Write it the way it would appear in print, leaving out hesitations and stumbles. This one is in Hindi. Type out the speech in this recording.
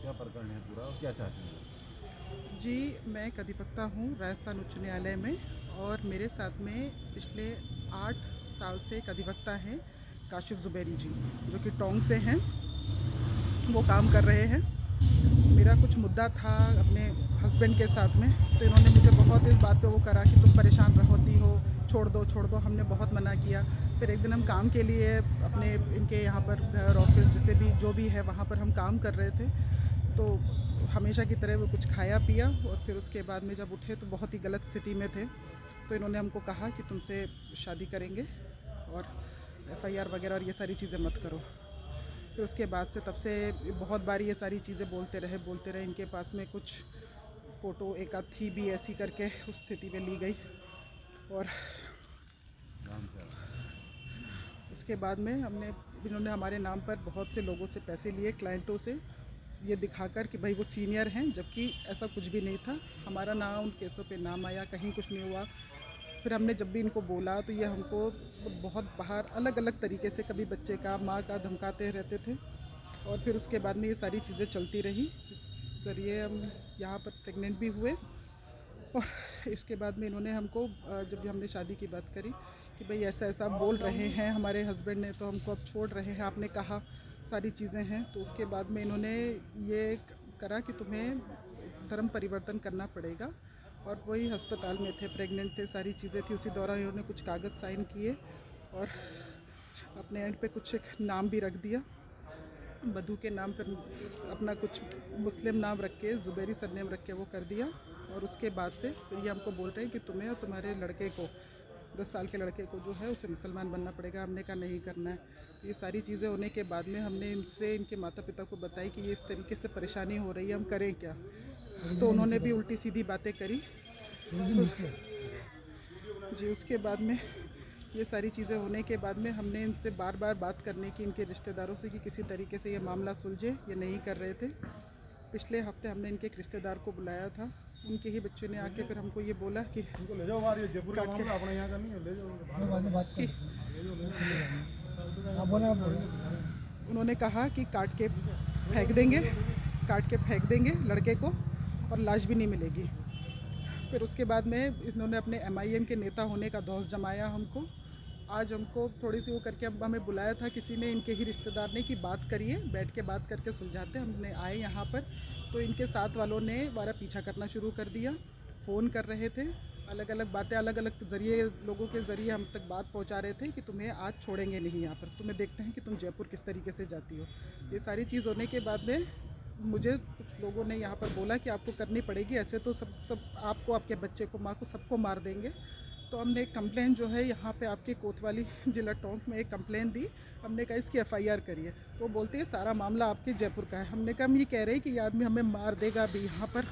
क्या प्रकरण है पूरा और क्या चाहती हैं? जी, मैं एक अधिवक्ता हूँ राजस्थान उच्च न्यायालय में, और मेरे साथ में पिछले 8 साल से एक अधिवक्ता हैं, काशिफ़ ज़ुबैरी जी, जो कि टोंक से हैं। वो काम कर रहे हैं। मेरा कुछ मुद्दा था अपने हस्बैंड के साथ में, तो इन्होंने मुझे बहुत इस बात पे वो करा कि तुम परेशान होती हो, छोड़ दो छोड़ दो। हमने बहुत मना किया। फिर एक दिन हम काम के लिए अपने इनके यहाँ पर घर ऑफिस जिसे भी जो भी है वहाँ पर हम काम कर रहे थे, तो हमेशा की तरह वो कुछ खाया पिया, और फिर उसके बाद में जब उठे तो बहुत ही गलत स्थिति में थे। तो इन्होंने हमको कहा कि तुमसे शादी करेंगे और एफआईआर वगैरह और ये सारी चीज़ें मत करो। फिर उसके बाद से तब से बहुत बार ये सारी चीज़ें बोलते रहे। इनके पास में कुछ फ़ोटो एक आध थी भी ऐसी करके उस स्थिति में ली गई। और नाम क्या है? उसके बाद में इन्होंने हमारे नाम पर बहुत से लोगों से पैसे लिए, क्लाइंटों से, ये दिखाकर कि भाई वो सीनियर हैं, जबकि ऐसा कुछ भी नहीं था। हमारा ना उन केसों पे नाम आया, कहीं कुछ नहीं हुआ। फिर हमने जब भी इनको बोला तो ये हमको बहुत बाहर अलग अलग तरीके से, कभी बच्चे का, माँ का धमकाते रहते थे। और फिर उसके बाद में ये सारी चीज़ें चलती रही। इस ज़रिए हम यहाँ पर प्रेग्नेंट भी हुए। और इसके बाद में इन्होंने हमको जब भी हमने शादी की बात करी कि भाई ऐसा ऐसा बोल रहे हैं हमारे हस्बैंड ने, तो हमको अब छोड़ रहे हैं, आपने कहा सारी चीज़ें हैं। तो उसके बाद में इन्होंने ये करा कि तुम्हें धर्म परिवर्तन करना पड़ेगा। और वही अस्पताल में थे, प्रेग्नेंट थे, सारी चीज़ें थी, उसी दौरान इन्होंने कुछ कागज़ साइन किए और अपने एंड पे कुछ एक नाम भी रख दिया, बधू के नाम पर अपना कुछ मुस्लिम नाम रख के, ज़ुबैरी सरनेम रख के वो कर दिया। और उसके बाद से फिर ये हमको बोल रहे हैं कि तुम्हें और तुम्हारे लड़के को, 10 साल के लड़के को जो है उसे मुसलमान बनना पड़ेगा। हमने कहा नहीं करना है। ये सारी चीज़ें होने के बाद में हमने इनसे, इनके माता पिता को बताई कि ये इस तरीके से परेशानी हो रही है, हम करें क्या। तो उन्होंने भी उल्टी सीधी बातें करी। जी, उसके बाद में ये सारी चीज़ें होने के बाद में हमने इनसे बार बार बात करने की, इनके रिश्तेदारों से, कि किसी तरीके से ये मामला सुलझे। ये नहीं कर रहे थे। पिछले हफ्ते हमने इनके एक रिश्तेदार को बुलाया था। उनके ही बच्चे ने आके फिर हमको ये बोला कि उनको ले जाओ बाहर, ये जयपुर का काट के मामला अपने यहाँ का नहीं है, ले जाओ उनको बाहर। बाद में बात कि आप बोले उन्होंने कहा कि काट के फेंक देंगे, काट के फेंक देंगे लड़के को, और लाश भी नहीं मिलेगी। फिर उसके बाद में इन्होंने अपने एमआईएम के नेता होने का धौंस जमाया हमको। आज हमको थोड़ी सी वो करके अब हमें बुलाया था किसी ने, इनके ही रिश्तेदार ने, कि बात करिए, बैठ के बात करके सुलझाते। हमने आए यहाँ पर, तो इनके साथ वालों ने हमारा पीछा करना शुरू कर दिया। फ़ोन कर रहे थे, अलग अलग बातें, अलग अलग ज़रिए, लोगों के ज़रिए हम तक बात पहुँचा रहे थे कि तुम्हें आज छोड़ेंगे नहीं यहाँ पर, तुम्हें देखते हैं कि तुम जयपुर किस तरीके से जाती हो। ये सारी चीज़ होने के बाद में मुझे कुछ लोगों ने यहाँ पर बोला कि आपको करनी पड़ेगी, ऐसे तो सब सब आपको, आपके बच्चे को, माँ को, सबको मार देंगे। तो हमने एक कंप्लेन जो है यहाँ पे आपके कोतवाली जिला टोंक में एक कंप्लेन दी। हमने कहा इसकी एफआईआर करिए। तो बोलते हैं सारा मामला आपके जयपुर का है। हमने कहा हम ये कह रहे हैं कि ये आदमी हमें मार देगा अभी यहाँ पर।